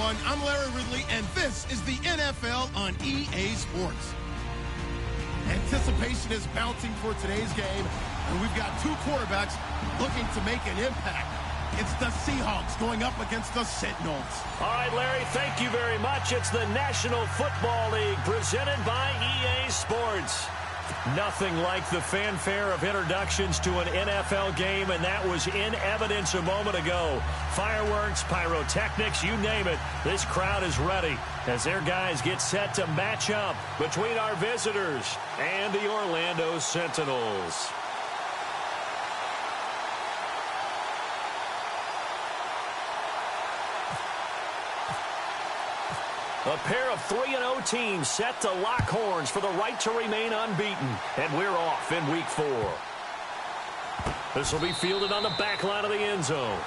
everyone. I'm Larry Ridley, and this is the NFL on EA Sports. Anticipation is bouncing for today's game, and we've got two quarterbacks looking to make an impact. It's the Seahawks going up against the Sentinels. All right, Larry, thank you very much. It's the National Football League presented by EA Sports. Nothing like the fanfare of introductions to an NFL game, and that was in evidence a moment ago. Fireworks, pyrotechnics, you name it. This crowd is ready as their guys get set to match up between our visitors and the Orlando Sentinels. A pair of 3-0 teams set to lock horns for the right to remain unbeaten. And we're off in week 4. This will be fielded on the back line of the end zone.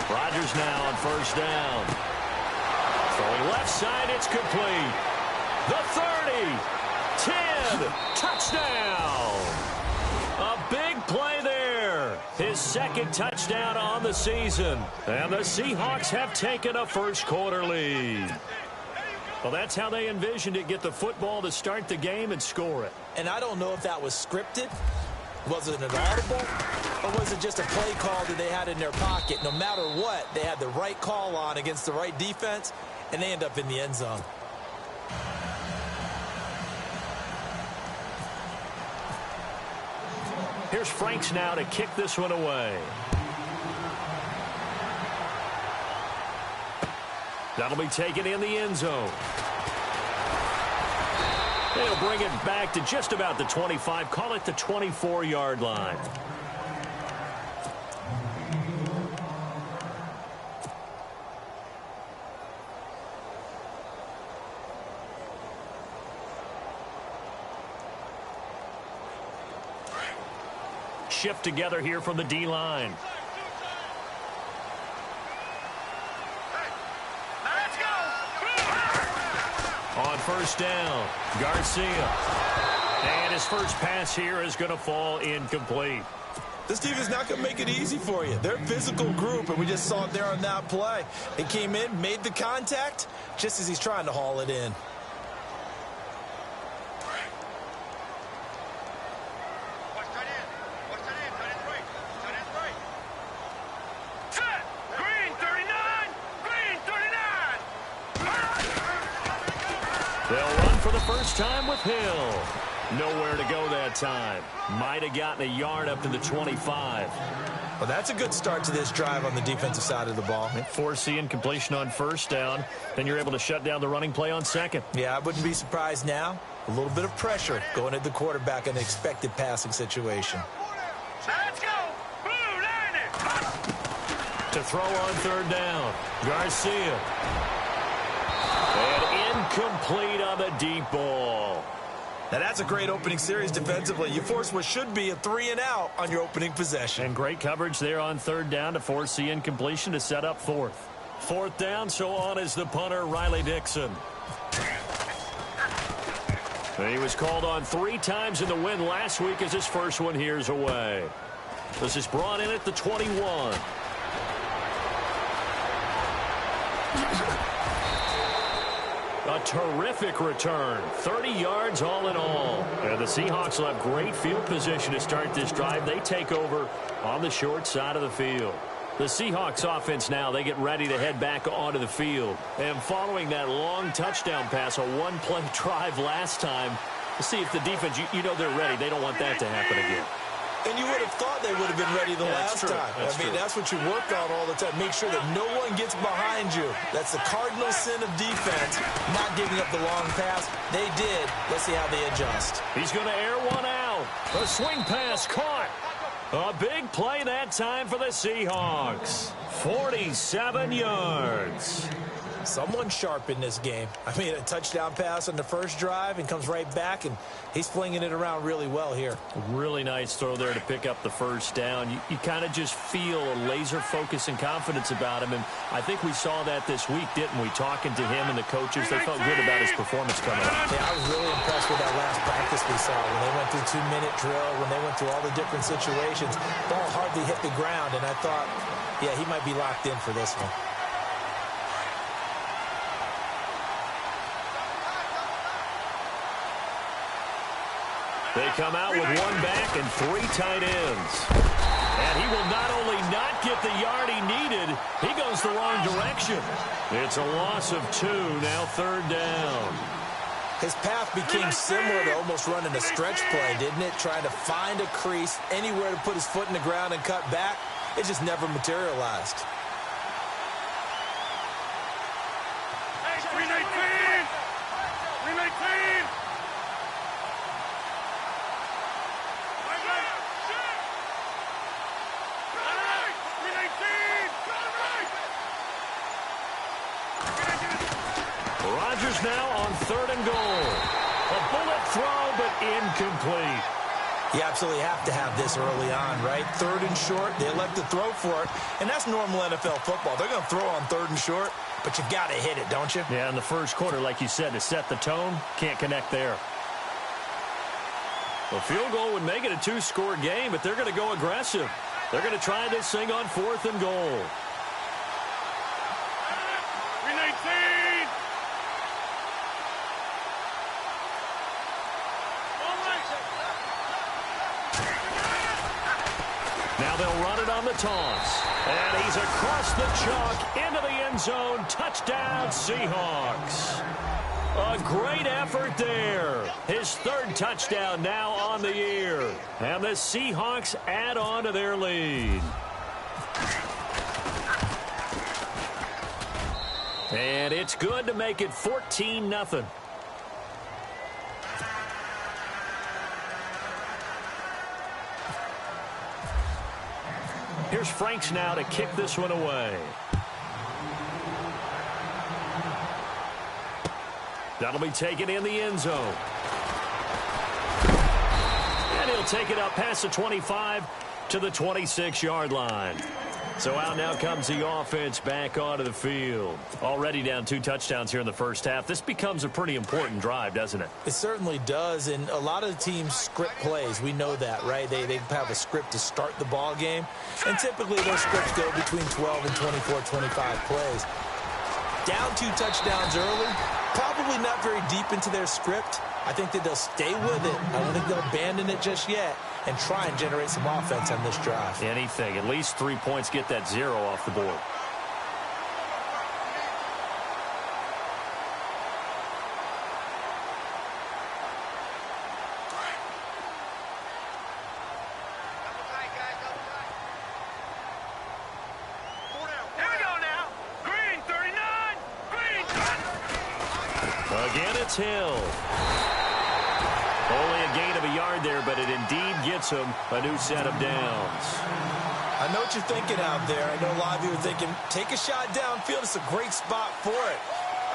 Rodgers now on first down. Throwing left side, it's complete. The 30, 10, touchdown. A big play there. His second touchdown on the season. And the Seahawks have taken a first quarter lead. Well, that's how they envisioned it. Get the football to start the game and score it. And I don't know if that was scripted. Was it an audible? Or was it just a play call that they had in their pocket? No matter what, they had the right call on against the right defense, and they end up in the end zone. Here's Franks now to kick this one away. That'll be taken in the end zone. They'll bring it back to just about the 25. Call it the 24-yard line. Shift together here from the D-line. On first down, Garcia. And his first pass here is going to fall incomplete. This team is not going to make it easy for you. They're a physical group, and we just saw it there on that play. It came in, made the contact, just as he's trying to haul it in. First time with Hill. Nowhere to go that time. Might have gotten a yard up to the 25. Well, that's a good start to this drive on the defensive side of the ball. Forcing completion on first down. Then you're able to shut down the running play on second. Yeah, I wouldn't be surprised now. A little bit of pressure going at the quarterback in an expected passing situation. Let's go. Blue line. To throw on third down. Garcia. And incomplete on the deep ball. Now that's a great opening series defensively. You force what should be a 3-and-out on your opening possession. And great coverage there on third down to force the incompletion to set up fourth. Fourth down, so on is the punter, Riley Dixon. He was called on 3 times in the win last week as his first one here's away. This is brought in at the 21. A terrific return. 30 yards all in all. And the Seahawks will have great field position to start this drive. They take over on the short side of the field. The Seahawks offense now, they get ready to head back onto the field. And following that long touchdown pass, a one-play drive last time, let's see if the defense, you know they're ready. They don't want that to happen again. And you would have thought they would have been ready the last time. That's what you work on all the time. Make sure that no one gets behind you. That's the cardinal sin of defense, not giving up the long pass. They did. Let's see how they adjust. He's going to air one out. A swing pass caught. A big play that time for the Seahawks. 47 yards. Someone sharp in this game. I mean, a touchdown pass on the first drive and comes right back, and he's flinging it around really well here. Really nice throw there to pick up the first down. You kind of just feel a laser focus and confidence about him, and I think we saw that this week, didn't we? Talking to him and the coaches, they felt good about his performance coming up. Yeah, I was really impressed with that last practice we saw when they went through 2-minute drill, when they went through all the different situations. Ball hardly hit the ground, and I thought, yeah, he might be locked in for this one. They come out with one back and 3 tight ends. And he will not only not get the yard he needed, he goes the wrong direction. It's a loss of 2, now 3rd down. His path became similar to almost running a stretch play, didn't it? Trying to find a crease, anywhere to put his foot in the ground and cut back. It just never materialized. Rodgers now on 3rd and goal. A bullet throw, but incomplete. You absolutely have to have this early on, right? 3rd and short, they elect to throw for it, and that's normal NFL football. They're going to throw on 3rd and short, but you've got to hit it, don't you? Yeah, in the first quarter, like you said, to set the tone, can't connect there. A field goal would make it a 2-score game, but they're going to go aggressive. They're going to try this thing on 4th and goal. Now they'll run it on the toss. And he's across the chalk into the end zone. Touchdown, Seahawks. A great effort there. His 3rd touchdown now on the year. And the Seahawks add on to their lead. And it's good to make it 14-0. Here's Franks now to kick this one away. That'll be taken in the end zone. And he'll take it up past the 25 to the 26-yard line. So out now comes the offense back onto the field. Already down 2 touchdowns here in the first half. This becomes a pretty important drive, doesn't it? It certainly does, and a lot of the teams script plays. We know that, right? They have a script to start the ball game, and typically those scripts go between 12 and 24, 25 plays. Down 2 touchdowns early, probably not very deep into their script. I think that they'll stay with it. I don't think they'll abandon it just yet and try and generate some offense on this drive. Anything. At least 3 points, get that 0 off the board. Again, it's Hill. Only a gain of a yard there, but it indeed gets him a new set of downs. I know what you're thinking out there. I know a lot of you are thinking, take a shot downfield. It's a great spot for it.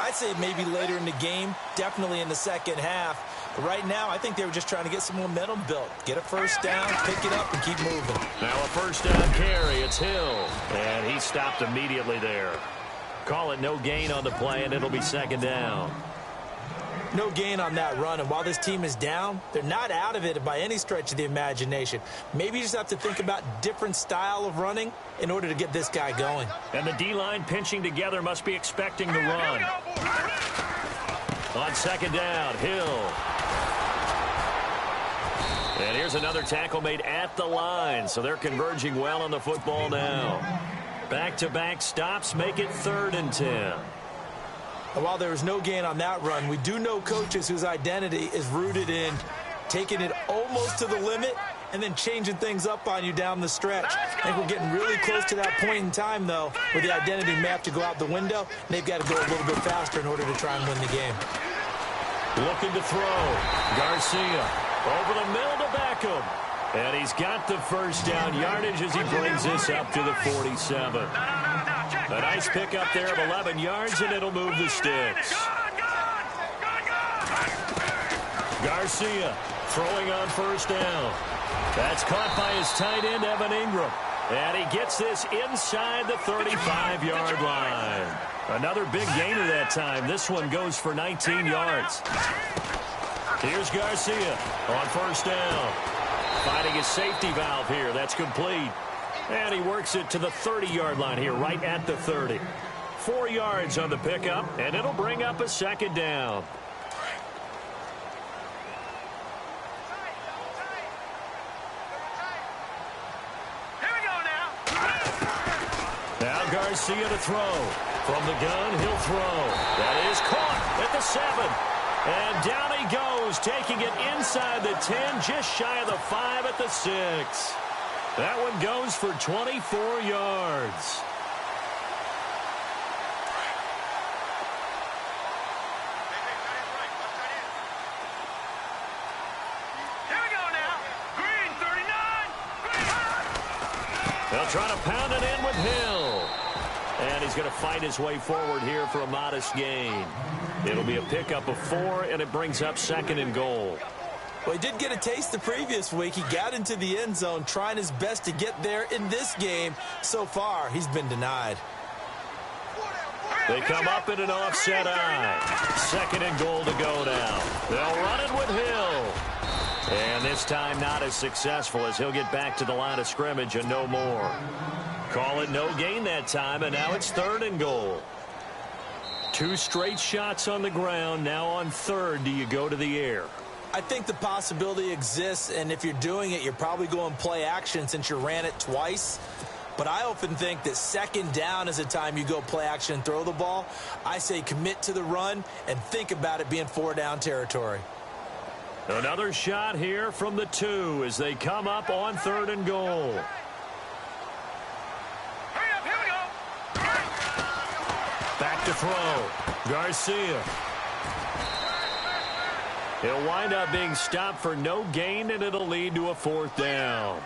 I'd say maybe later in the game, definitely in the second half. But right now, I think they were just trying to get some momentum built. Get a first down, pick it up, and keep moving. Now a first down carry. It's Hill. And he stopped immediately there. Call it no gain on the play, and it'll be second down. No gain on that run, and while this team is down, they're not out of it by any stretch of the imagination. Maybe you just have to think about different style of running in order to get this guy going. And the D-line pinching together must be expecting the run. On second down, Hill. And here's another tackle made at the line, so they're converging well on the football now. Back-to-back stops make it 3rd and 10. And while there was no gain on that run, we do know coaches whose identity is rooted in taking it almost to the limit and then changing things up on you down the stretch. I think we're getting really close to that point in time, though, where the identity may have to go out the window, and they've got to go a little bit faster in order to try and win the game. Looking to throw. Garcia over the middle to Beckham. And he's got the first down yardage as he brings this up to the 47. A nice pickup there of 11 yards, and it'll move the sticks. Garcia throwing on first down. That's caught by his tight end, Evan Ingram. And he gets this inside the 35-yard line. Another big gainer that time. This one goes for 19 yards. Here's Garcia on first down. Finding his safety valve here. That's complete. And he works it to the 30-yard line here, right at the 30. 4 yards on the pickup, and it'll bring up a second down. Now Garcia to throw. From the gun, he'll throw. That is caught at the 7. And down he goes, taking it inside the 10, just shy of the 5 at the 6. That one goes for 24 yards. Here we go now. Green 39. Green. They'll try to pound it in with Hill. And he's going to fight his way forward here for a modest gain. It'll be a pickup of 4, and it brings up 2nd and goal. Well, he did get a taste the previous week. He got into the end zone, trying his best to get there in this game. So far, he's been denied. They come up in an offset eye. 2nd and goal to go now. They'll run it with Hill. And this time not as successful as he'll get back to the line of scrimmage and no more. Call it no gain that time, and now it's 3rd and goal. 2 straight shots on the ground. Now on 3rd, do you go to the air? I think the possibility exists, and if you're doing it, you're probably going play action since you ran it twice. But I often think that 2nd down is the time you go play action and throw the ball. I say commit to the run and think about it being 4-down territory. Another shot here from the 2 as they come up on 3rd and goal. Hurry up, here we go. Back to throw. Garcia. He'll wind up being stopped for no gain, and it'll lead to a 4th down.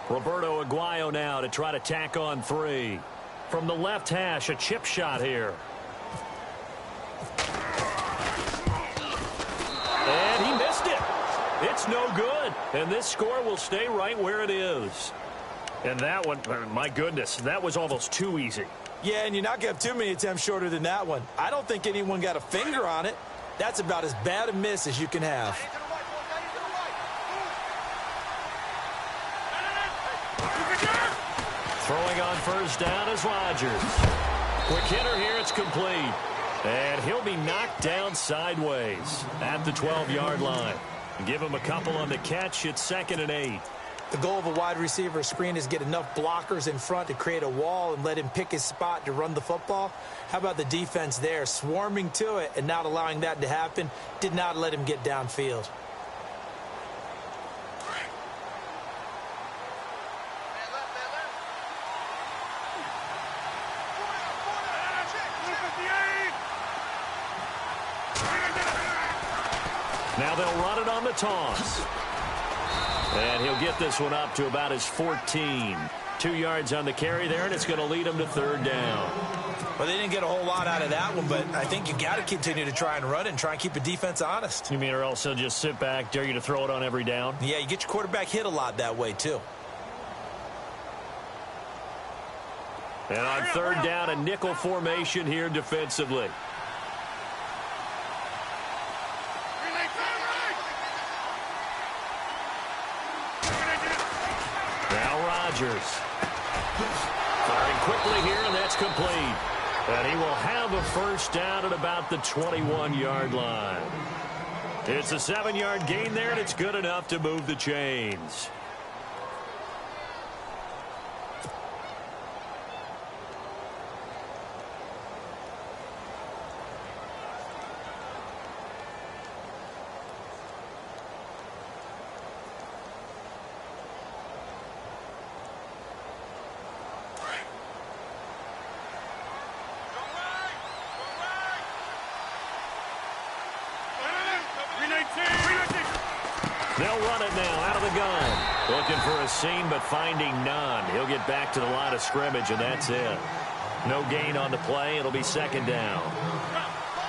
Roberto Aguayo now to try to tack on 3. From the left hash, a chip shot here. And he missed it. It's no good. And this score will stay right where it is. And that one, my goodness, that was almost too easy. Yeah, and you're not going to have too many attempts shorter than that one. I don't think anyone got a finger on it. That's about as bad a miss as you can have. Throwing on first down is Rodgers. Quick hitter here, it's complete. And he'll be knocked down sideways at the 12-yard line. Give him a couple on the catch. It's 2nd and 8. The goal of a wide receiver screen is get enough blockers in front to create a wall and let him pick his spot to run the football. How about the defense there, swarming to it and not allowing that to happen? Did not let him get downfield. Now they'll run it on the toss. And he'll get this one up to about his 14. 2 yards on the carry there, and it's going to lead him to 3rd down. Well, they didn't get a whole lot out of that one, but I think you got to continue to try and run it and try and keep the defense honest. You mean or else he'll just sit back, dare you to throw it on every down? Yeah, you get your quarterback hit a lot that way, too. And on 3rd down, a nickel formation here defensively. Firing quickly here, and that's complete. And he will have a first down at about the 21-yard line. It's a 7-yard gain there, and it's good enough to move the chains. They'll run it now out of the gun. Looking for a seam, but finding none. He'll get back to the line of scrimmage, and that's it. No gain on the play. It'll be second down.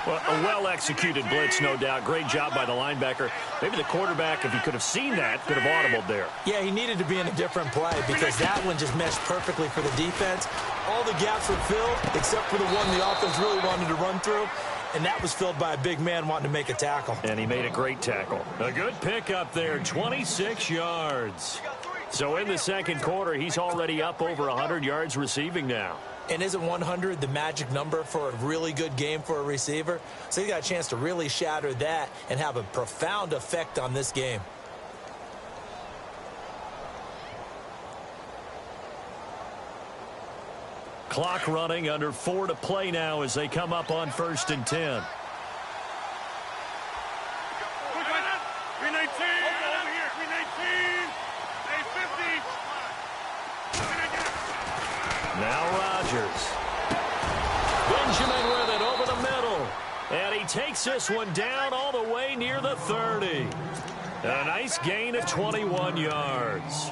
Well, a well-executed blitz, no doubt. Great job by the linebacker. Maybe the quarterback, if he could have seen that, could have audibled there. Yeah, he needed to be in a different play because that one just meshed perfectly for the defense. All the gaps were filled except for the one the offense really wanted to run through, and that was filled by a big man wanting to make a tackle. And he made a great tackle. A good pickup there, 26 yards. So in the second quarter, he's already up over 100 yards receiving now. And isn't 100 the magic number for a really good game for a receiver? So he got a chance to really shatter that and have a profound effect on this game. Clock running, under 4 to play now as they come up on 1st and 10. 319. Over here. 319. 850. Now Rodgers. Benjamin with it over the middle. And he takes this one down all the way near the 30. A nice gain of 21 yards.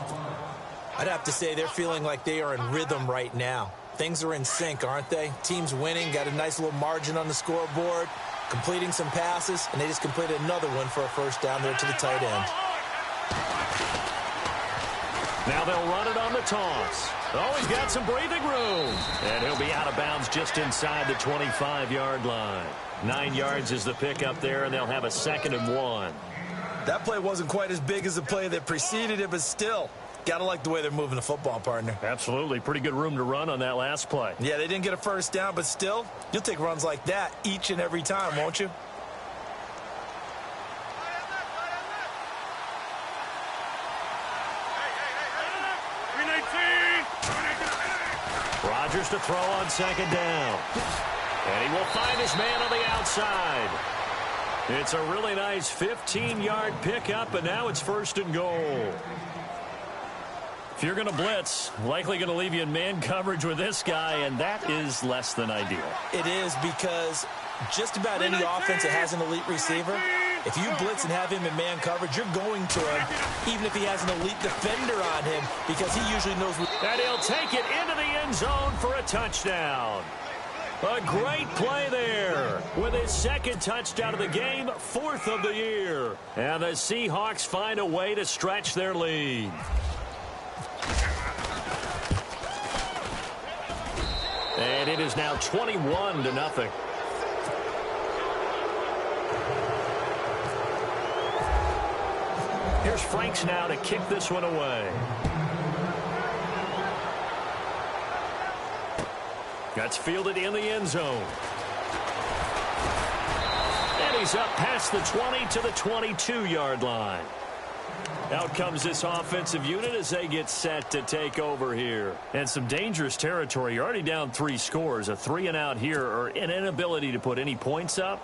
I'd have to say they're feeling like they are in rhythm right now. Things are in sync, aren't they? Team's winning, got a nice little margin on the scoreboard, completing some passes, and they just completed another one for a first down there to the tight end. Now they'll run it on the toss. Oh, he's got some breathing room. And he'll be out of bounds just inside the 25-yard line. 9 yards is the pickup there, and they'll have a 2nd and 1. That play wasn't quite as big as the play that preceded it, but still, gotta like the way they're moving the football, partner. Absolutely. Pretty good room to run on that last play. Yeah, they didn't get a first down, but still, you'll take runs like that each and every time, won't you? Rodgers to throw on 2nd down. And he will find his man on the outside. It's a really nice 15-yard pickup, and now it's 1st and goal. If you're going to blitz, likely going to leave you in man coverage with this guy, and that is less than ideal. It is, because just about any offense that has an elite receiver, if you blitz and have him in man coverage, you're going to him, even if he has an elite defender on him, because he usually knows what... And he'll take it into the end zone for a touchdown. A great play there with his 2nd touchdown of the game, 4th of the year. And the Seahawks find a way to stretch their lead. And it is now 21-0. Here's Franks now to kick this one away. That's fielded in the end zone. And he's up past the 20 to the 22-yard line. Out comes this offensive unit as they get set to take over here. And some dangerous territory. You're already down 3 scores. A 3-and-out here, or an inability to put any points up.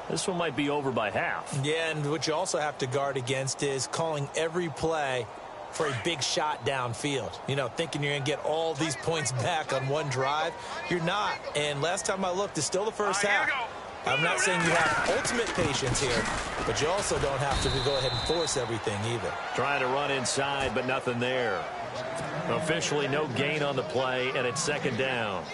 This one might be over by half. Yeah, and what you also have to guard against is calling every play for a big shot downfield. You know, thinking you're going to get all these points back on one drive. You're not. And last time I looked, it's still the first half. I'm not saying you have ultimate patience here, but you also don't have to go ahead and force everything either. Trying to run inside, but nothing there. Officially no gain on the play, and it's 2nd down.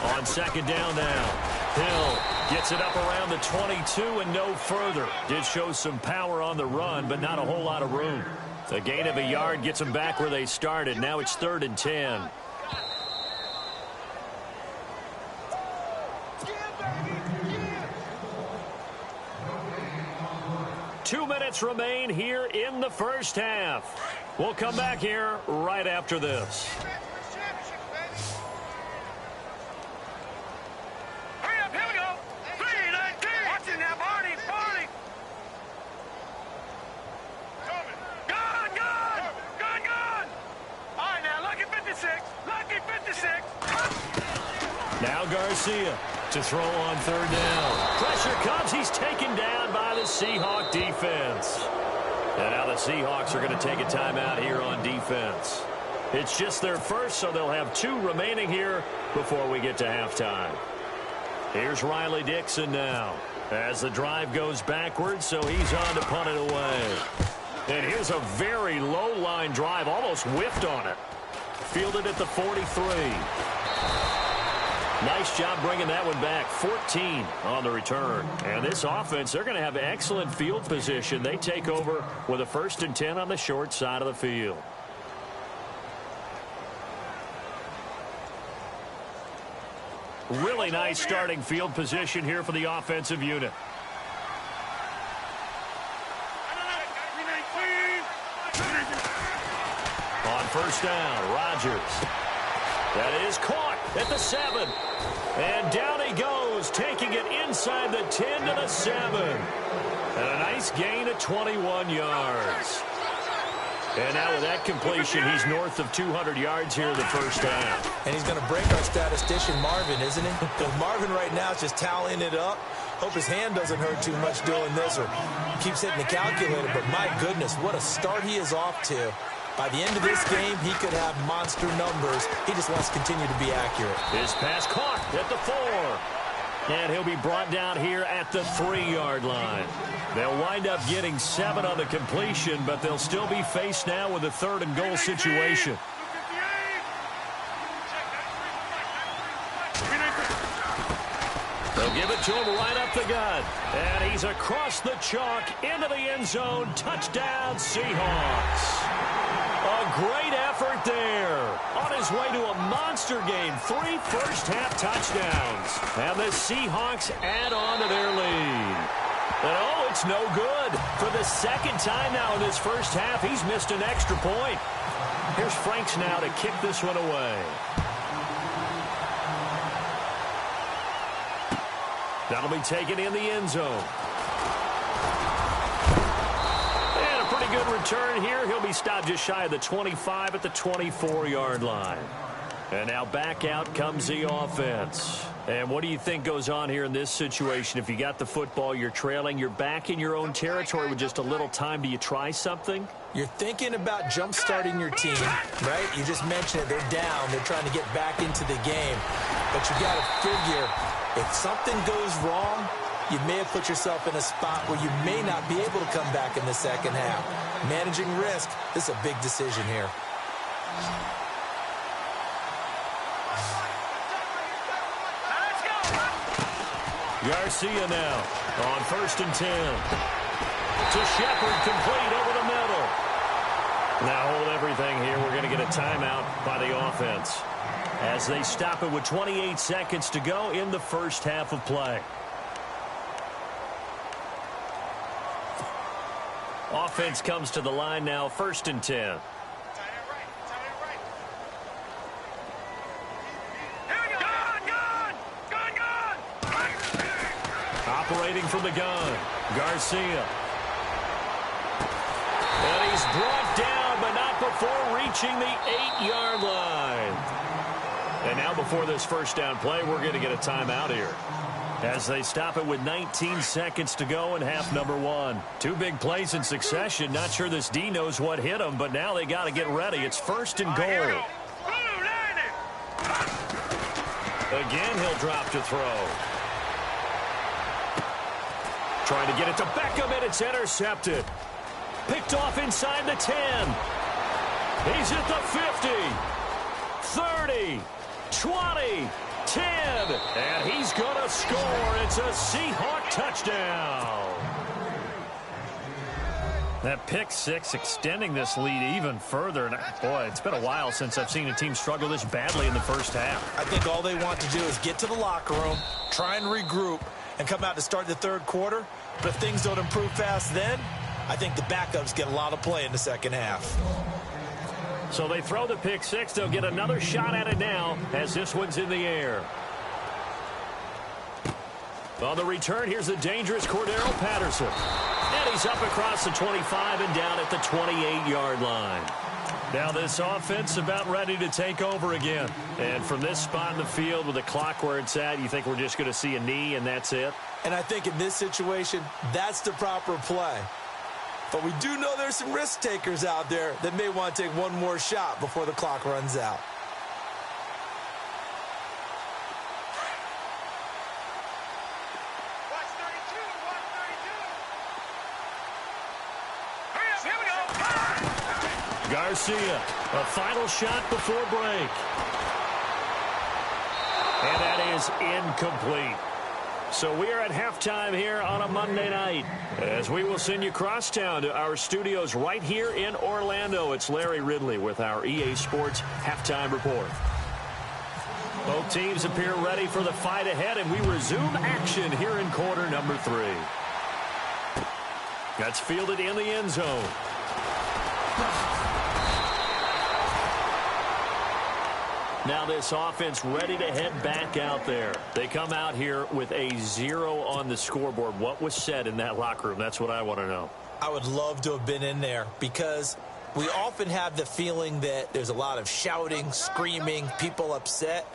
On 2nd down now. Hill gets it up around the 22 and no further. Did show some power on the run, but not a whole lot of room. The gain of a yard gets them back where they started. Now it's 3rd and 10. 2 minutes remain here in the first half. We'll come back here right after this. Hurry up, here we go. 319. Watch it now, Barney. Gun. All right, now, lucky 56. Lucky 56. Now Garcia to throw on third down. Pressure comes. He's taken down by the Seahawk defense. And now the Seahawks are going to take a timeout here on defense. It's just their first, so they'll have 2 remaining here before we get to halftime. Here's Riley Dixon now as the drive goes backwards, so he's on to punt it away. And here's a very low-line drive, almost whiffed on it. Fielded at the 43. Nice job bringing that one back. 14 on the return. And this offense, they're going to have excellent field position. They take over with a 1st and 10 on the short side of the field. Really nice starting field position here for the offensive unit. On first down, Rodgers. That is caught at the 7. And down he goes, taking it inside the 10 to the 7. And a nice gain of 21 yards. And now with that completion, he's north of 200 yards here in the first half. And he's going to break our statistician, Marvin, isn't he? Because Marvin right now is just tallying it up. Hope his hand doesn't hurt too much doing this or keeps hitting the calculator. But my goodness, what a start he is off to. By the end of this game, he could have monster numbers. He just wants to continue to be accurate. His pass caught at the 4. And he'll be brought down here at the 3-yard line. They'll wind up getting 7 on the completion, but they'll still be faced now with a 3rd and goal situation. They'll give it to him right up the gut. And he's across the chalk into the end zone. Touchdown, Seahawks. A great effort there. On his way to a monster game. 3 first-half touchdowns. And the Seahawks add on to their lead. And oh, it's no good. For the 2nd time now in this first half, he's missed an extra point. Here's Franks now to kick this one away. That'll be taken in the end zone. And a pretty good return here. He'll be stopped just shy of the 25 at the 24-yard line. And now back out comes the offense. And what do you think goes on here in this situation? If you got the football, you're trailing, you're back in your own territory with just a little time. Do you try something? You're thinking about jump-starting your team, right? You just mentioned it. They're down. They're trying to get back into the game. But you got to figure, if something goes wrong, you may have put yourself in a spot where you may not be able to come back in the second half. Managing risk, this is a big decision here. Garcia now on 1st and 10. To Shepard, complete over the middle. Now hold everything here. We're going to get a timeout by the offense as they stop it with 28 seconds to go in the first half of play. Offense comes to the line now, 1st and 10. Operating from the gun, Garcia. And he's brought down, but not before reaching the 8-yard line. And now before this first down play, we're going to get a timeout here as they stop it with 19 seconds to go in half number 1. 2 big plays in succession. Not sure this D knows what hit him, but now they got to get ready. It's 1st and goal. Again, he'll drop to throw. Trying to get it to Beckham, and it's intercepted. Picked off inside the 10. He's at the 50, 30, 20, 10, and he's going to score. It's a Seahawk touchdown. That pick 6 extending this lead even further. And boy, it's been a while since I've seen a team struggle this badly in the first half. I think all they want to do is get to the locker room, try and regroup, and come out to start the 3rd quarter. But if things don't improve fast then, I think the backups get a lot of play in the second half. So they throw the pick 6. They'll get another shot at it now as this one's in the air. On the return, here's the dangerous Cordero Patterson. And he's up across the 25 and down at the 28-yard line. Now this offense about ready to take over again. And from this spot in the field with the clock where it's at, you think we're just going to see a knee and that's it? And I think in this situation, that's the proper play. But we do know there's some risk takers out there that may want to take one more shot before the clock runs out. Garcia, a final shot before break. And that is incomplete. So we are at halftime here on a Monday night, as we will send you crosstown to our studios right here in Orlando. It's Larry Ridley with our EA Sports halftime report. Both teams appear ready for the fight ahead, and we resume action here in quarter number 3. That's fielded in the end zone. Now this offense ready to head back out there. They come out here with a 0 on the scoreboard. What was said in that locker room? That's what I want to know. I would love to have been in there because we often have the feeling that there's a lot of shouting, screaming, people upset.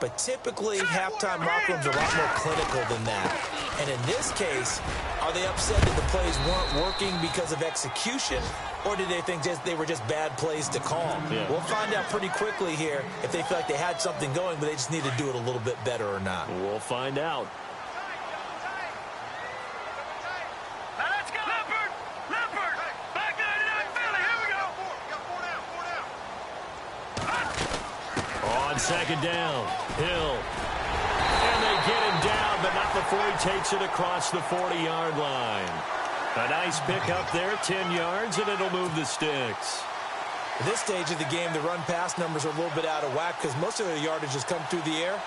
But typically, halftime locker rooms are a lot more clinical than that. And in this case, are they upset that the plays weren't working because of execution, or did they think they were just bad plays to call? Yeah. We'll find out pretty quickly here if they feel like they had something going, but they just need to do it a little bit better or not. We'll find out. Let's go. Leopard. Back 99 Philly. Here we go. On second down, Hill. And they get him down, but not before he takes it across the 40-yard line. A nice pickup there, 10 yards, and it'll move the sticks. At this stage of the game, the run-pass numbers are a little bit out of whack because most of their yardage has come through the air.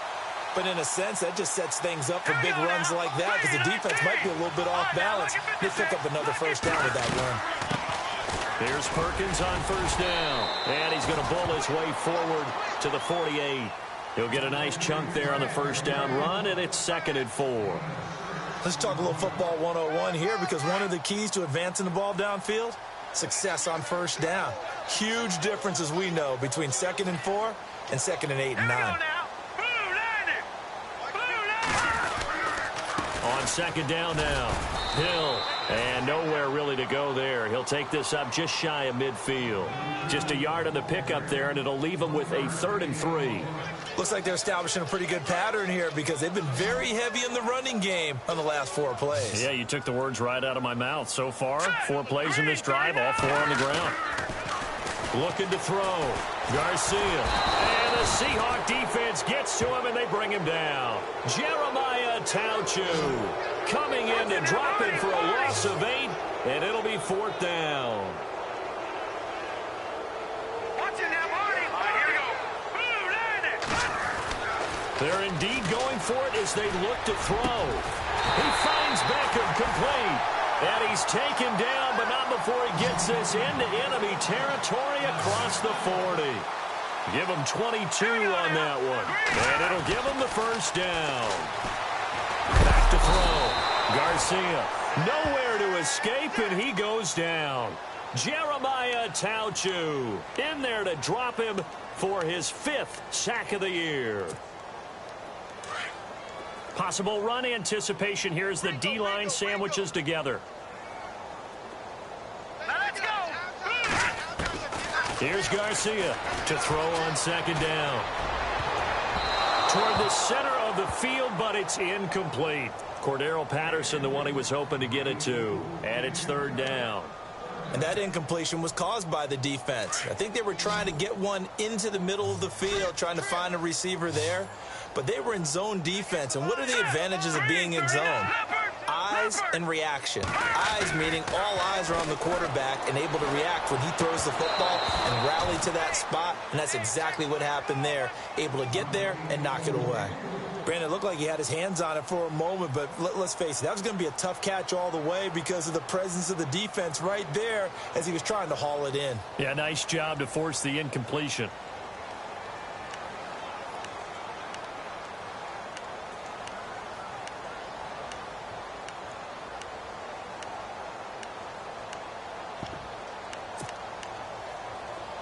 But in a sense, that just sets things up for big runs like that because the defense might be a little bit off balance. They pick up another first down with that run. Here's Perkins on first down, and he's going to bull his way forward to the 48. He'll get a nice chunk there on the first down run, and it's 2nd and 4. Let's talk a little football 101 here because one of the keys to advancing the ball downfield, success on first down. Huge difference, as we know, between 2nd and 4 and 2nd and 8 and 9. On second down now, Hill, and nowhere really to go there. He'll take this up just shy of midfield. Just a yard on the pickup there, and it'll leave him with a 3rd and 3. Looks like they're establishing a pretty good pattern here because they've been very heavy in the running game on the last 4 plays. Yeah, you took the words right out of my mouth. So far, 4 plays in this drive, all 4 on the ground. Looking to throw. Garcia. And the Seahawk defense gets to him, and they bring him down. Jeremiah Tauchu coming in to drop him for a loss of 8, and it'll be 4th down. They're indeed going for it as they look to throw. He finds Beckham complete. And he's taken down, but not before he gets this into enemy territory across the 40. Give him 22 on that one. And it'll give him the first down. Back to throw. Garcia nowhere to escape, and he goes down. Jeremiah Tauchu in there to drop him for his 5th sack of the year. Possible run anticipation here as the D-line sandwiches together. Let's go. Here's Garcia to throw on second down. Toward the center of the field, but it's incomplete. Cordero Patterson, the one he was hoping to get it to. And it's 3rd down. And that incompletion was caused by the defense. I think they were trying to get one into the middle of the field, trying to find a receiver there. But they were in zone defense. And what are the advantages of being in zone? Eyes and reaction. Eyes meaning all eyes are on the quarterback and able to react when he throws the football and rally to that spot. And that's exactly what happened there. Able to get there and knock it away. Brandon, it looked like he had his hands on it for a moment, but let's face it, that was going to be a tough catch all the way because of the presence of the defense right there as he was trying to haul it in. Yeah, nice job to force the incompletion.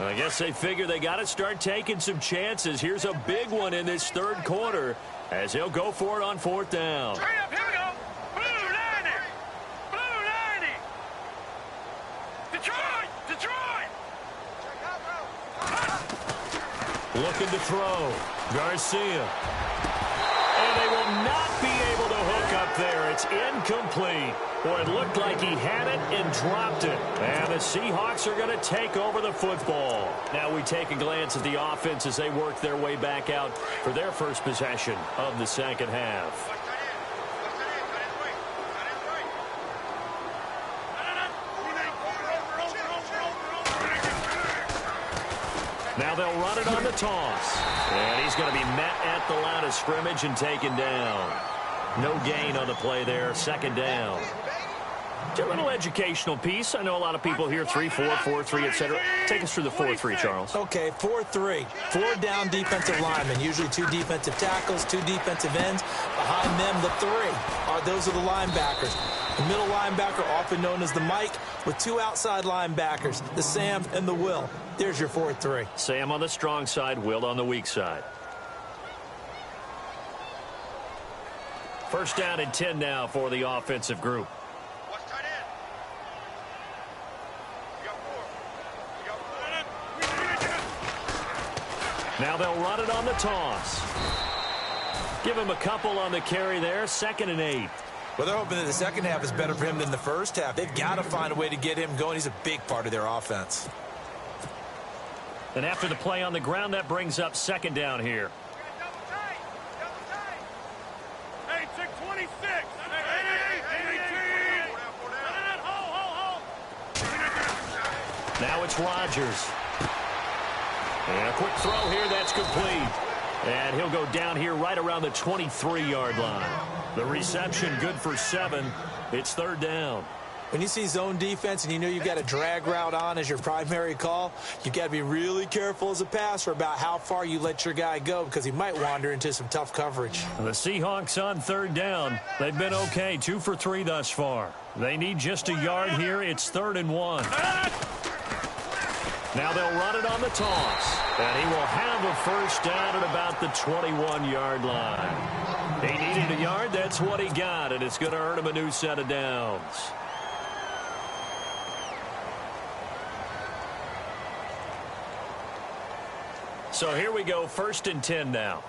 I guess they figure they got to start taking some chances. Here's a big one in this third quarter as he'll go for it on fourth down. Hurry up, here we go. Blue 90. Blue 90. Detroit. Detroit. Looking to throw. Garcia. And they will not be able to hook up there. It's incomplete. Boy, it looked like he had it and dropped it. And the Seahawks are going to take over the football. Now we take a glance at the offense as they work their way back out for their first possession of the second half. Now they'll run it on the toss. And he's going to be met at the line of scrimmage and taken down. No gain on the play there. Second down. It's a little educational piece. I know a lot of people hear 3-4, 4-3, etc. Take us through the 4-3, Charles. Okay, 4-3. 4 down defensive linemen, usually 2 defensive tackles, 2 defensive ends. Behind them, the 3. Those are the linebackers. The middle linebacker, often known as the Mike, with 2 outside linebackers, the Sam and the Will. There's your 4-3. Sam on the strong side, Will on the weak side. First down and 10 now for the offensive group. Now they'll run it on the toss. Give him a couple on the carry there. 2nd and 8. Well, they're hoping that the second half is better for him than the first half. They've got to find a way to get him going. He's a big part of their offense. And after the play on the ground, that brings up 2nd down here. Hey, 626. Now it's Rodgers. And a quick throw here, that's complete. And he'll go down here right around the 23-yard line. The reception good for 7. It's 3rd down. When you see zone defense and you know you've got a drag route on as your primary call, you've got to be really careful as a passer about how far you let your guy go because he might wander into some tough coverage. The Seahawks on 3rd down. They've been okay, 2 for 3 thus far. They need just a yard here. It's 3rd and 1. Now they'll run it on the toss. And he will have a first down at about the 21-yard line. He needed a yard. That's what he got, and it's going to earn him a new set of downs. So here we go, 1st and 10 now.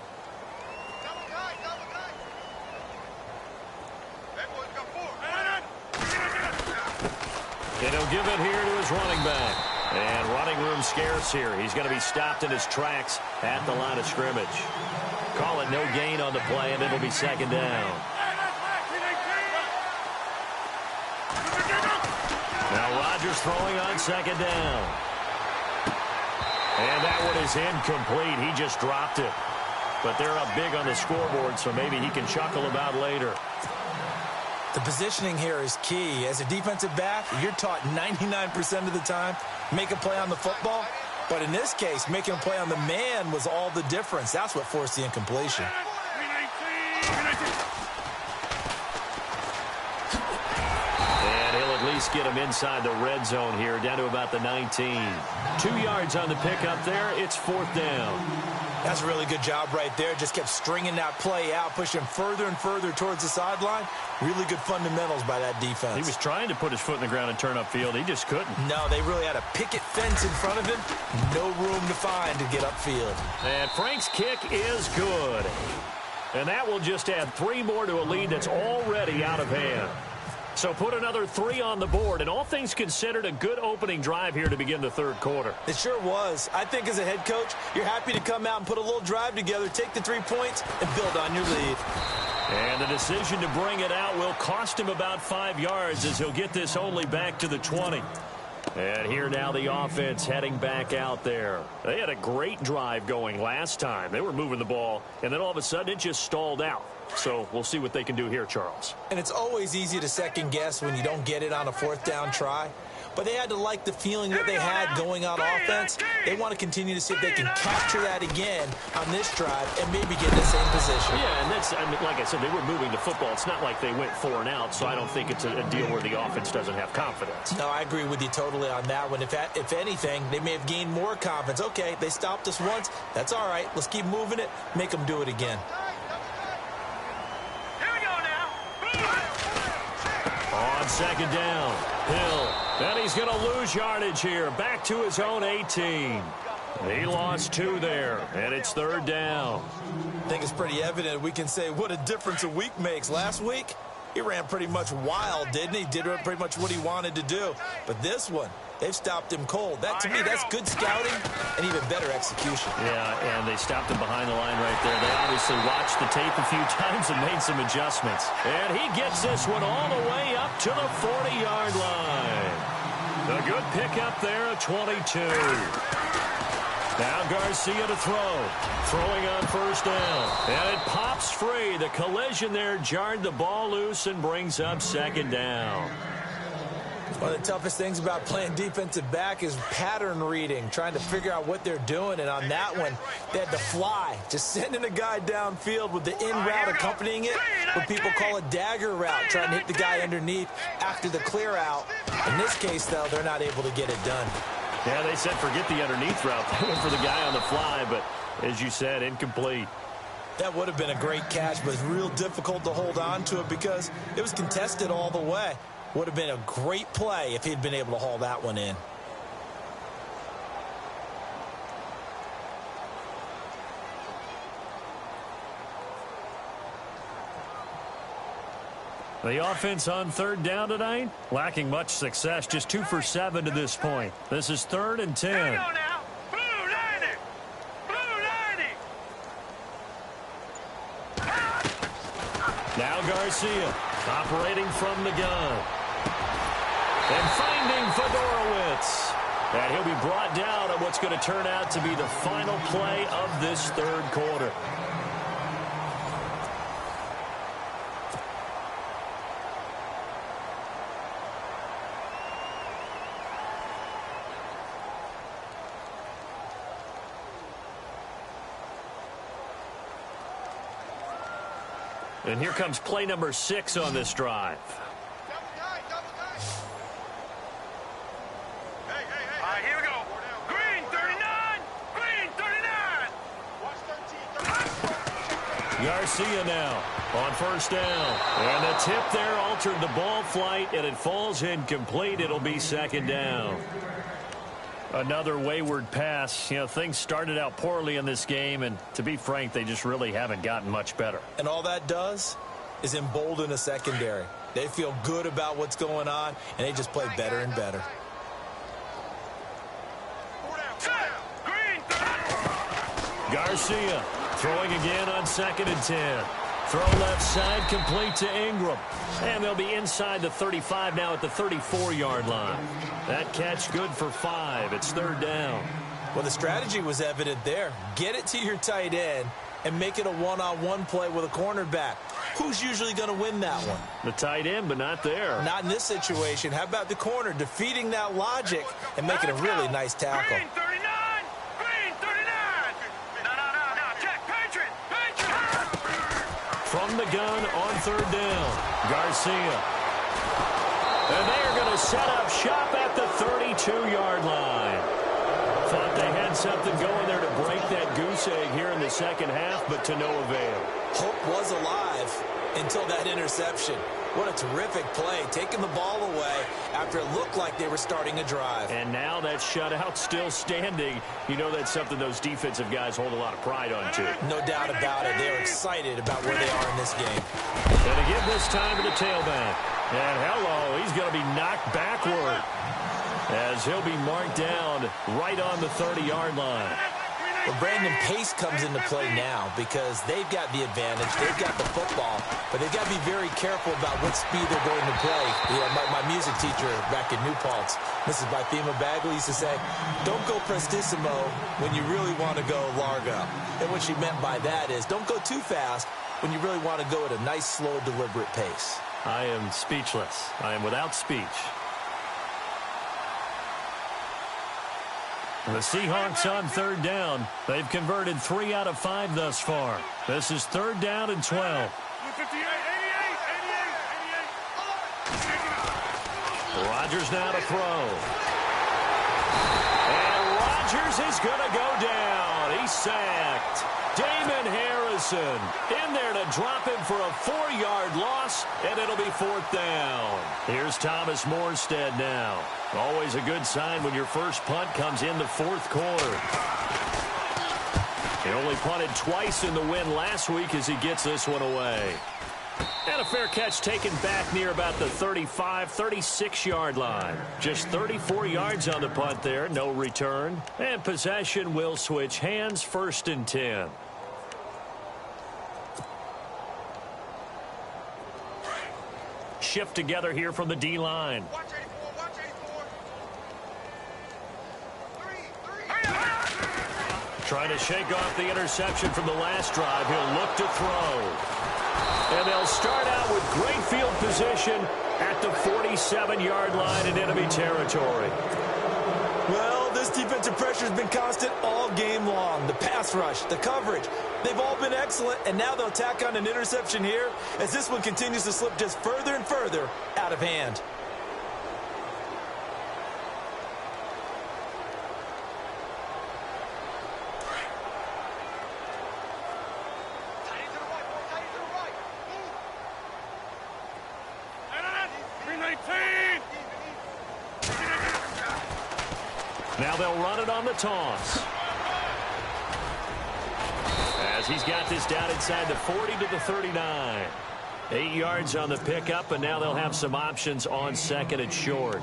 And he'll give it here to his running back. And running room scarce here. He's going to be stopped in his tracks at the line of scrimmage. Call it no gain on the play, and it'll be 2nd down. Now Rodgers throwing on 2nd down. And that one is incomplete. He just dropped it. But they're up big on the scoreboard, so maybe he can chuckle about later. The positioning here is key. As a defensive back, you're taught 99% of the time, make a play on the football. But in this case, making a play on the man was all the difference. That's what forced the incompletion. And he'll at least get him inside the red zone here, down to about the 19. 2 yards on the pickup there. It's 4th down. That's a really good job right there. Just kept stringing that play out, pushing further and further towards the sideline. Really good fundamentals by that defense. He was trying to put his foot in the ground and turn upfield. He just couldn't. No, they really had a picket fence in front of him. No room to find to get upfield. And Frank's kick is good. And that will just add 3 more to a lead that's already out of hand. So put another 3 on the board, and all things considered, a good opening drive here to begin the 3rd quarter. It sure was. I think as a head coach, you're happy to come out and put a little drive together, take the 3 points, and build on your lead. And the decision to bring it out will cost him about 5 yards as he'll get this only back to the 20. And here now the offense heading back out there. They had a great drive going last time. They were moving the ball, and then all of a sudden it just stalled out. So we'll see what they can do here, Charles. And it's always easy to second guess when you don't get it on a 4th down try. but they had to like the feeling that they had going on offense. They want to continue to see if they can capture that again on this drive and maybe get in the same position. Yeah, and that's, I mean, like I said, they were moving the football. It's not like they went 4 and out, so I don't think it's a deal where the offense doesn't have confidence. No, I agree with you totally on that one. If anything, they may have gained more confidence. Okay, they stopped us once. That's all right. Let's keep moving it. Make them do it again. Here we go now. On second down, Hill. And he's going to lose yardage here. Back to his own 18. He lost 2 there, and it's third down. I think it's pretty evident we can say what a difference a week makes. Last week, he ran pretty much wild, didn't he? Did pretty much what he wanted to do. But this one, they've stopped him cold. That, to me, that's good scouting and even better execution. Yeah, and they stopped him behind the line right there. They obviously watched the tape a few times and made some adjustments. And he gets this one all the way up to the 40-yard line. A good pickup there at 22. Now Garcia to throw. Throwing on first down. And it pops free. The collision there jarred the ball loose and brings up second down. One of the toughest things about playing defensive back is pattern reading, trying to figure out what they're doing. And on that one, they had to fly, just sending a guy downfield with the in route accompanying it, what people call a dagger route, trying to hit the guy underneath after the clear out. In this case, though, they're not able to get it done. Yeah, they said forget the underneath route. They went for the guy on the fly, but as you said, incomplete. That would have been a great catch, but it's real difficult to hold on to it because it was contested all the way. Would have been a great play if he'd been able to haul that one in. The offense on third down tonight, lacking much success, just 2 for 7 to this point. This is 3rd and 10. Here we go now. Blue 90. Blue 90. Now Garcia operating from the gun. And finding Fedorowicz. And he'll be brought down at what's going to turn out to be the final play of this third quarter. And here comes play number 6 on this drive. All right, here we go. Green 39. Green 39. Garcia now on first down. And the tip there altered the ball flight, and it falls incomplete. It'll be second down. Another wayward pass. You know, things started out poorly in this game, and to be frank, they just really haven't gotten much better. And all that does is embolden a secondary. They feel good about what's going on, and they just play better and better. Garcia throwing again on 2nd and 10. Throw left side, complete to Ingram. And they'll be inside the 35 now at the 34-yard line. That catch good for 5. It's third down. Well, the strategy was evident there. Get it to your tight end and make it a one-on-one play with a cornerback. Who's usually going to win that one? The tight end, but not there. Not in this situation. How about the corner defeating that logic and making a really nice tackle? Green 39. Green 39. No. Check. Patriot. From the gun on third down, Garcia. And they are going to set up shop at the 32-yard line. Thought they had something going there to break that goose egg here in the second half, but to no avail. Hope was alive until that interception. What a terrific play, taking the ball away after it looked like they were starting a drive. And now that shutout still standing. You know that's something those defensive guys hold a lot of pride on, too. No doubt about it. They're excited about where they are in this game. And to give this time to the tailback. And hello, he's going to be knocked backward as he'll be marked down right on the 30-yard line. Well, Brandon, pace comes into play now because they've got the advantage. They've got the football, but they've got to be very careful about what speed they're going to play. You know, my music teacher back in New Paltz, Mrs. Bythema Bagley, used to say, don't go prestissimo when you really want to go largo. And what she meant by that is don't go too fast when you really want to go at a nice, slow, deliberate pace. I am speechless. I am without speech. The Seahawks on third down. They've converted 3 out of 5 thus far. This is third down and 12. Rodgers now to throw. And Rodgers is going to go down. He's sacked. Damon Harrison in there to drop him for a 4-yard loss, and it'll be fourth down. Here's Thomas Morstead now. Always a good sign when your first punt comes in the fourth quarter. He only punted twice in the win last week as he gets this one away. And a fair catch taken back near about the 35, 36-yard line. Just 34 yards on the punt there, no return. And possession will switch hands, first and 10. Shift together here from the D-line. Trying to shake off the interception from the last drive. He'll look to throw. And they'll start out with great field position at the 47-yard line in enemy territory. Well, this defensive pressure has been constant all game long. The pass rush, the coverage, they've all been excellent, and now they'll tack on an interception here as this one continues to slip just further and further out of hand. Now they'll run it on the toss. As he's got this down inside the 40 to the 39. 8 yards on the pickup, and now they'll have some options on second and short.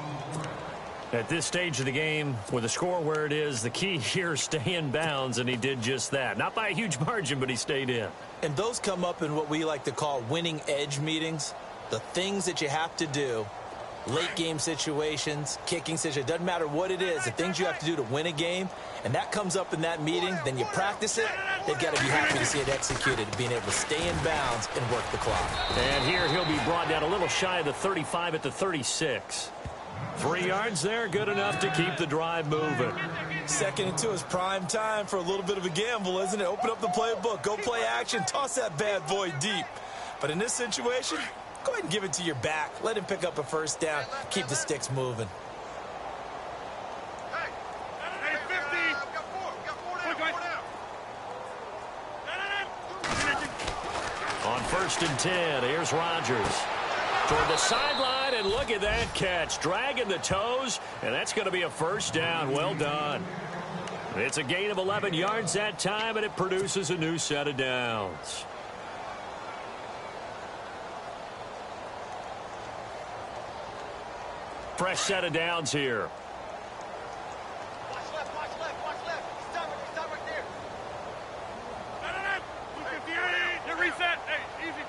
At this stage of the game, with the score where it is, the key here is stay in bounds, and he did just that. Not by a huge margin, but he stayed in. And those come up in what we like to call winning edge meetings. The things that you have to do. Late game situations, kicking situations, doesn't matter what it is, the things you have to do to win a game, and that comes up in that meeting, then you practice it, they've got to be happy to see it executed, being able to stay in bounds and work the clock. And here he'll be brought down a little shy of the 35 at the 36. 3 yards there, good enough to keep the drive moving. Second and 2 is prime time for a little bit of a gamble, isn't it? Open up the playbook, go play action, toss that bad boy deep. But in this situation, go ahead and give it to your back. Let him pick up a first down. Keep the sticks moving. On first and 10, here's Rodgers. Toward the sideline, and look at that catch. Dragging the toes, and that's going to be a first down. Well done. It's a gain of 11 yards that time, and it produces a new set of downs. Fresh set of downs here. Watch left, watch left, watch left. Stop right there. No. 258. You reset. Hey, easy.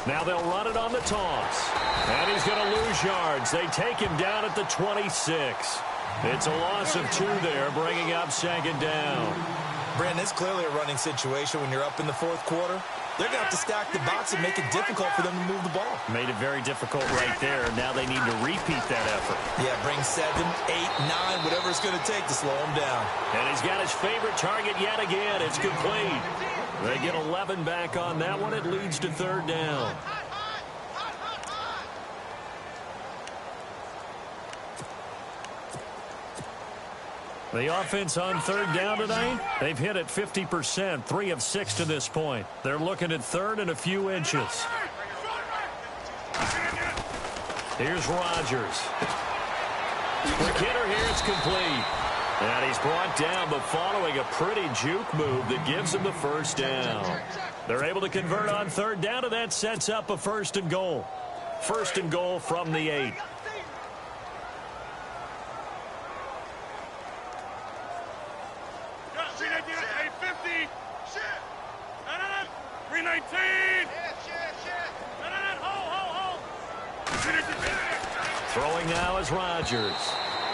Now they'll run it on the toss. And he's going to lose yards. They take him down at the 26. It's a loss of 2 there, bringing up second down. Brandon, it's clearly a running situation when you're up in the fourth quarter. They're going to have to stack the box and make it difficult for them to move the ball. Made it very difficult right there. Now they need to repeat that effort. Yeah, bring 7, 8, 9, whatever it's going to take to slow him down. And he's got his favorite target yet again. It's complete. They get 11 back on that one. It leads to third down. The offense on third down tonight, they've hit it 50%, 3 of 6 to this point. They're looking at third and a few inches. Here's Rodgers. Quick hitter here, it's complete. And he's brought down, but following a pretty juke move that gives him the first down. They're able to convert on third down, and that sets up a first and goal. First and goal from the 8. Throwing now is Rodgers.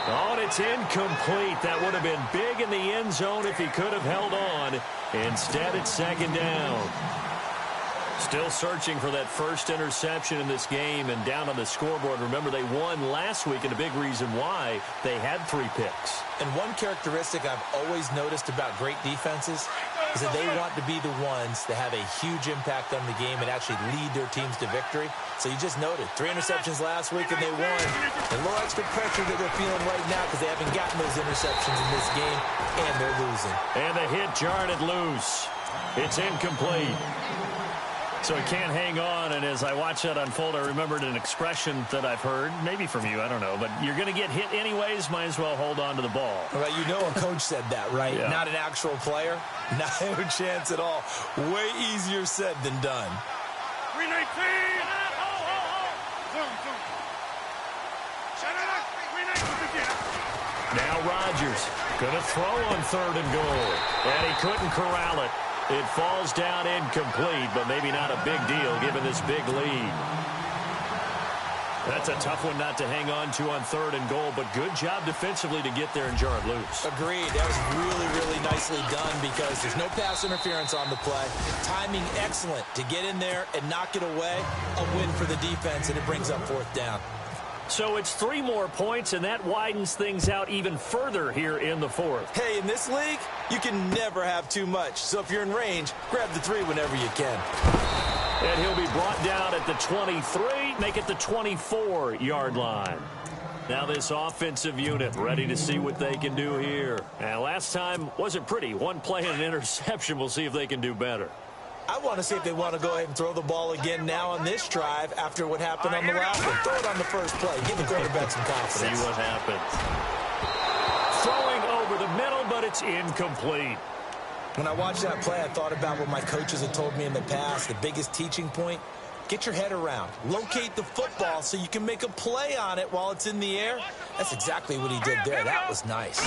Oh, and it's incomplete. That would have been big in the end zone if he could have held on. Instead, it's second down. Still searching for that first interception in this game and down on the scoreboard. Remember, they won last week, and a big reason why they had 3 picks. And one characteristic I've always noticed about great defenses is that they want to be the ones that have a huge impact on the game and actually lead their teams to victory. So you just noted 3 interceptions last week and they won. A little extra pressure that they're feeling right now because they haven't gotten those interceptions in this game, and they're losing. And the hit jarred it loose. It's incomplete. So he can't hang on, and as I watch that unfold, I remembered an expression that I've heard, maybe from you, I don't know, but you're going to get hit anyways, might as well hold on to the ball. Well, you know a coach said that, right? Yeah. Not an actual player. No chance at all. Way easier said than done. 319. Now Rodgers going to throw on 3rd and goal, and he couldn't corral it. It falls down incomplete, but maybe not a big deal given this big lead. That's a tough one not to hang on to on 3rd and goal, but good job defensively to get there and jar it loose. Agreed. That was really, really nicely done because there's no pass interference on the play. Timing excellent to get in there and knock it away. A win for the defense, and it brings up 4th down. So it's 3 more points, and that widens things out even further here in the 4th. Hey, in this league, you can never have too much. So if you're in range, grab the 3 whenever you can. And he'll be brought down at the 23, make it the 24-yard line. Now this offensive unit ready to see what they can do here. And last time wasn't pretty. 1 play and an interception. We'll see if they can do better. I want to see if they want to go ahead and throw the ball again now on this drive after what happened on the last one. Throw it on the first play. Give the quarterback some confidence. See what happens. Throwing over the middle, but it's incomplete. When I watched that play, I thought about what my coaches had told me in the past. The biggest teaching point, get your head around. Locate the football so you can make a play on it while it's in the air. That's exactly what he did there. That was nice.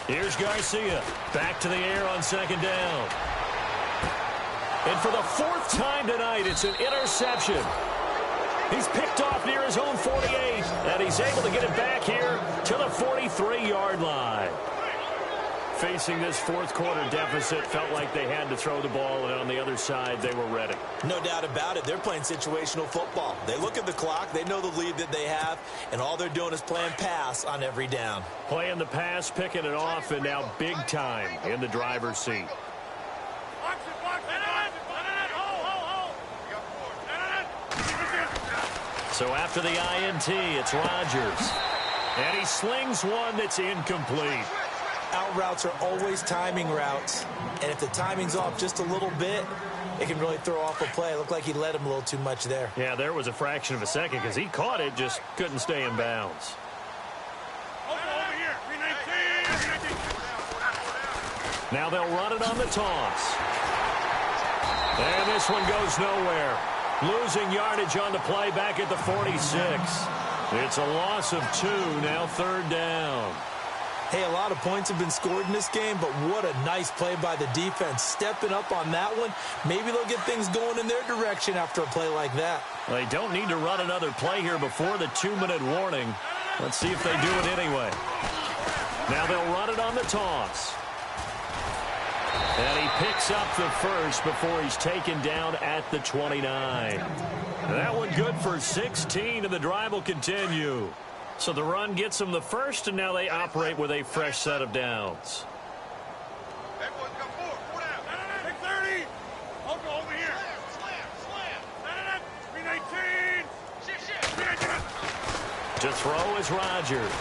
Here's Garcia. Back to the air on 2nd down. And for the 4th time tonight, it's an interception. He's picked off near his own 48, and he's able to get it back here to the 43-yard line. Facing this 4th quarter deficit, felt like they had to throw the ball, and on the other side, they were ready. No doubt about it. They're playing situational football. They look at the clock, they know the lead that they have, and all they're doing is playing pass on every down. Playing the pass, picking it off, and now big time in the driver's seat. So after the INT, it's Rodgers. And he slings one that's incomplete. Out routes are always timing routes. And if the timing's off just a little bit, it can really throw off a play. It looked like he let him a little too much there. Yeah, there was a fraction of a second because he caught it, just couldn't stay in bounds. Now they'll run it on the toss. And this one goes nowhere. Losing yardage on the play back at the 46. It's a loss of 2, now 3rd down. Hey, a lot of points have been scored in this game, but what a nice play by the defense. Stepping up on that one, maybe they'll get things going in their direction after a play like that. They don't need to run another play here before the 2-minute warning. Let's see if they do it anyway. Now they'll run it on the toss. And he picks up the first before he's taken down at the 29. That one good for 16, and the drive will continue. So the run gets them the first, and now they operate with a fresh set of downs. To throw is Rodgers.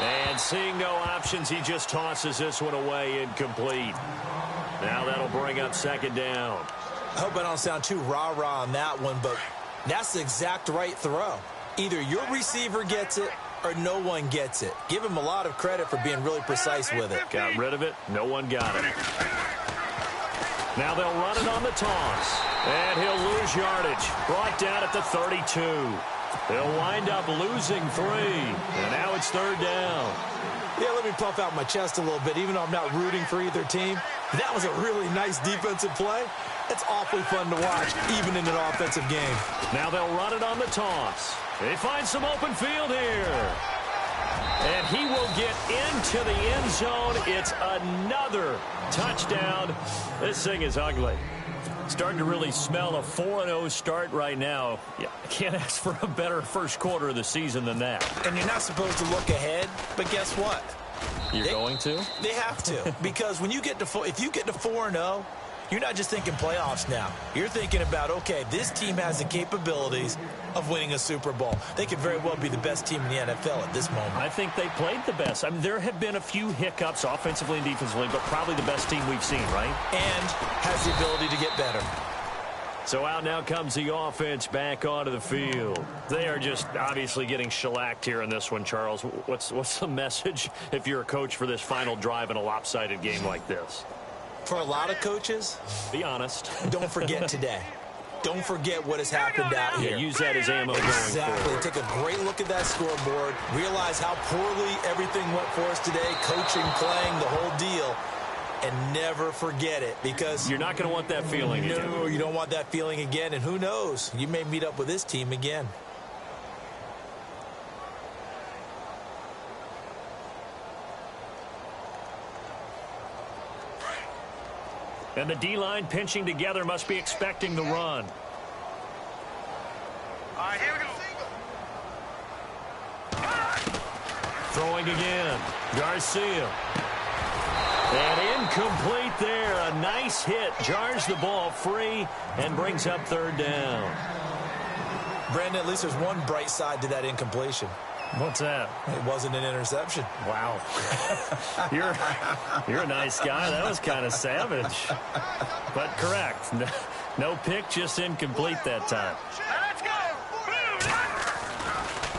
And seeing no options, he just tosses this one away incomplete. Now that'll bring up 2nd down. I hope I don't sound too rah-rah on that one, but that's the exact right throw. Either your receiver gets it or no one gets it. Give him a lot of credit for being really precise with it. Got rid of it. No one got it. Now they'll run it on the toss. And he'll lose yardage. Brought down at the 32. They'll wind up losing 3. And now it's 3rd down. Yeah, let me puff out my chest a little bit, even though I'm not rooting for either team. That was a really nice defensive play. It's awfully fun to watch, even in an offensive game. Now they'll run it on the toss. They find some open field here. And he will get into the end zone. It's another touchdown. This thing is ugly. Starting to really smell a 4-0 start right now. Yeah, I can't ask for a better first quarter of the season than that. And you're not supposed to look ahead, but guess what? You're going to? They have to. Because when you get to if you get to 4-0, you're not just thinking playoffs now. You're thinking about, okay, this team has the capabilities of winning a Super Bowl. They could very well be the best team in the NFL at this moment. I think they played the best. I mean, there have been a few hiccups offensively and defensively, but probably the best team we've seen, right? And has the ability to get better. So out now comes the offense back onto the field. They are just obviously getting shellacked here in this one, Charles. What's the message if you're a coach for this final drive in a lopsided game like this? For a lot of coaches, be honest. Don't forget today. Don't forget what has happened out here. Yeah, use that as ammo going forward. Take a great look at that scoreboard. Realize how poorly everything went for us today. Coaching, playing, the whole deal. And never forget it, because you're not going to want that feeling again. No, you don't want that feeling again. And who knows? You may meet up with this team again. And the D-line pinching together must be expecting the run. All right, here we go. Throwing again. Garcia. And incomplete there. A nice hit. Jars the ball free and brings up third down. Brandon, at least there's one bright side to that incompletion. What's that? It wasn't an interception. Wow. You're a nice guy. That was kind of savage. But correct. No pick, just incomplete that time. Let's go.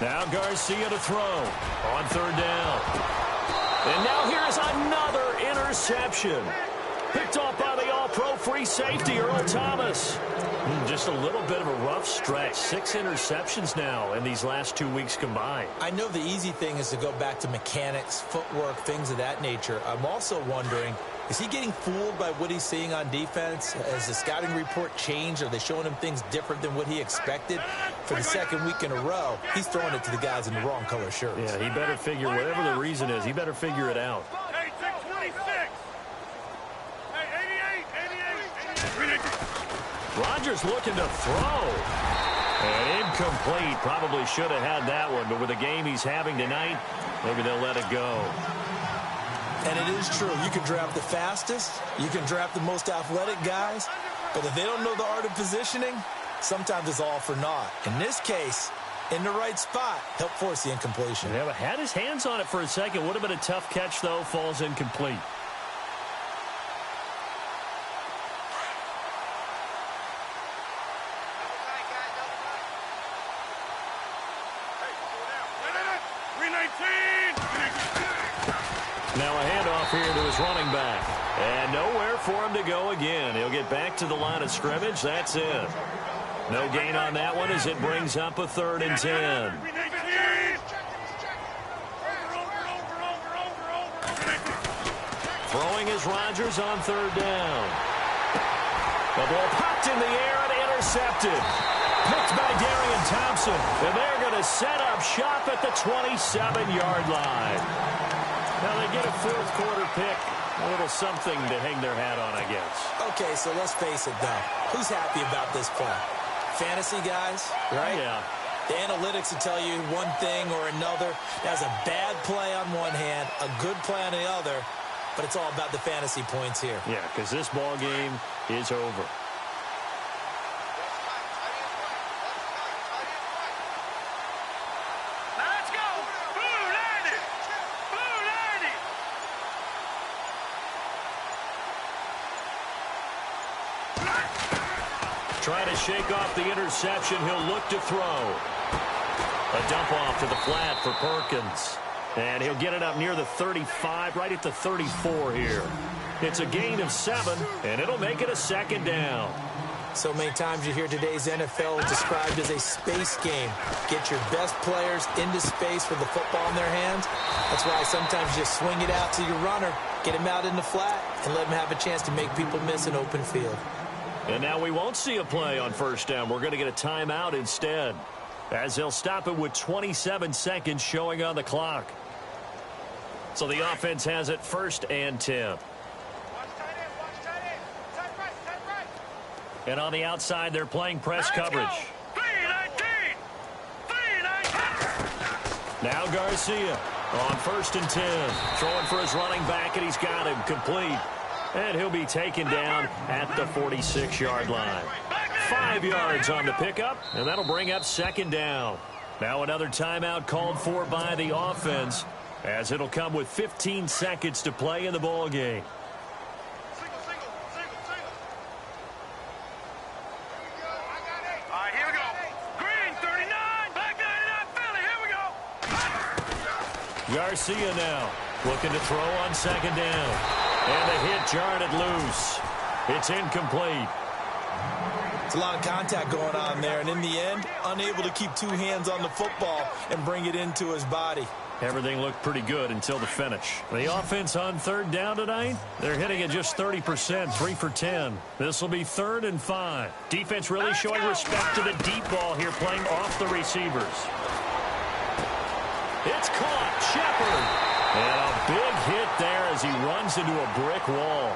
Now Garcia to throw on third down. And now here's another interception. Picked off by the all-pro free safety, Earl Thomas. Just a little bit of a rough stretch. 6 interceptions now in these last 2 weeks combined. I know the easy thing is to go back to mechanics, footwork, things of that nature. I'm also wondering, is he getting fooled by what he's seeing on defense? Has the scouting report changed? Are they showing him things different than what he expected? For the second week in a row, he's throwing it to the guys in the wrong color shirts. Yeah, he better figure, whatever the reason is, he better figure it out. Hey, 26. Hey, 88. Rodgers looking to throw. And incomplete. Probably should have had that one, but with the game he's having tonight, maybe they'll let it go. And it is true. You can draft the fastest. You can draft the most athletic guys. But if they don't know the art of positioning, sometimes it's all for naught. In this case, in the right spot, help force the incompletion. Yeah, but had his hands on it for a second. Would have been a tough catch, though. Falls incomplete. Now a handoff here to his running back. And nowhere for him to go again. He'll get back to the line of scrimmage. That's it. No gain on that one as it brings up a 3rd and 10. Throwing is Rodgers on 3rd down. The ball popped in the air and intercepted. Picked by Darian Thompson. And they're going to set up shop at the 27-yard line. Now they get a 4th quarter pick. A little something to hang their hat on, I guess. Okay, so let's face it, though. Who's happy about this play? Fantasy guys, right? Yeah. The analytics will tell you one thing or another. That's a bad play on one hand, a good play on the other, but it's all about the fantasy points here. Yeah, because this ball game is over. Trying to shake off the interception. He'll look to throw. A dump off to the flat for Perkins. And he'll get it up near the 35, right at the 34 here. It's a gain of 7, and it'll make it a 2nd down. So many times you hear today's NFL described as a space game. Get your best players into space with the football in their hands. That's why sometimes you just swing it out to your runner, get him out in the flat, and let him have a chance to make people miss an open field. And now we won't see a play on 1st down. We're going to get a timeout instead, as they'll stop it with 27 seconds showing on the clock. So the offense has it 1st and 10. And on the outside, they're playing press coverage. Now Garcia on 1st and 10. Throwing for his running back, and he's got him complete. And he'll be taken down at the 46-yard line. 5 yards on the pickup, and that'll bring up 2nd down. Now another timeout called for by the offense, as it'll come with 15 seconds to play in the ball game. All right, here we go. Green, 39, back 99, Philly, here we go. Garcia now looking to throw on 2nd down. And the hit jarred it loose. It's incomplete. It's a lot of contact going on there, and in the end, unable to keep 2 hands on the football and bring it into his body. Everything looked pretty good until the finish. The offense on 3rd down tonight, they're hitting at just 30%, 3 for 10. This will be 3rd and 5. Defense really showing respect to the deep ball here, playing off the receivers. It's caught. Shepard. And a big hit there as he runs into a brick wall.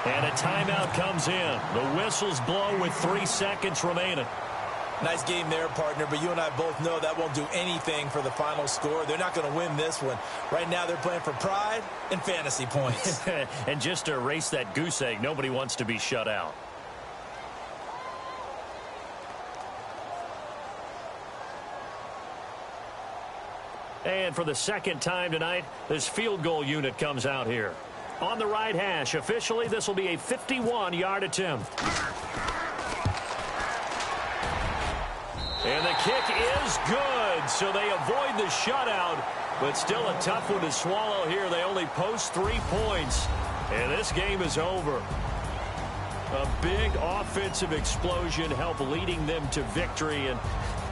And a timeout comes in. The whistles blow with 3 seconds remaining. Nice game there, partner, but you and I both know that won't do anything for the final score. They're not going to win this one. Right now they're playing for pride and fantasy points. And just to erase that goose egg, nobody wants to be shut out. And for the 2nd time tonight, this field goal unit comes out here. On the right hash, officially, this will be a 51-yard attempt. And the kick is good, so they avoid the shutout, but still a tough one to swallow here. They only post 3 points, and this game is over. A big offensive explosion helped leading them to victory, and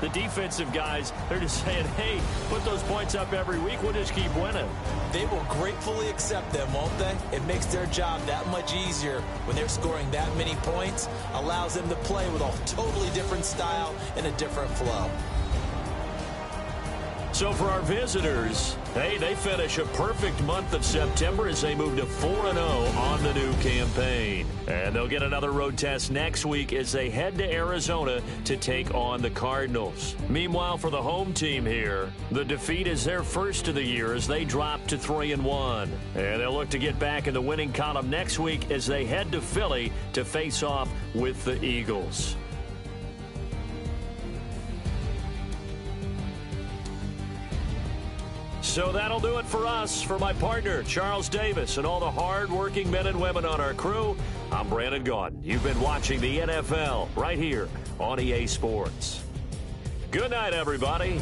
the defensive guys, they're just saying, hey, put those points up every week, we'll just keep winning. They will gratefully accept them, won't they? It makes their job that much easier when they're scoring that many points, allows them to play with a totally different style and a different flow. So for our visitors, hey, they finish a perfect month of September as they move to 4-0 on the new campaign. And they'll get another road test next week as they head to Arizona to take on the Cardinals. Meanwhile, for the home team here, the defeat is their first of the year as they drop to 3-1. And they'll look to get back in the winning column next week as they head to Philly to face off with the Eagles. So that'll do it for us. For my partner, Charles Davis, and all the hard-working men and women on our crew, I'm Brandon Gaudin. You've been watching the NFL right here on EA Sports. Good night, everybody.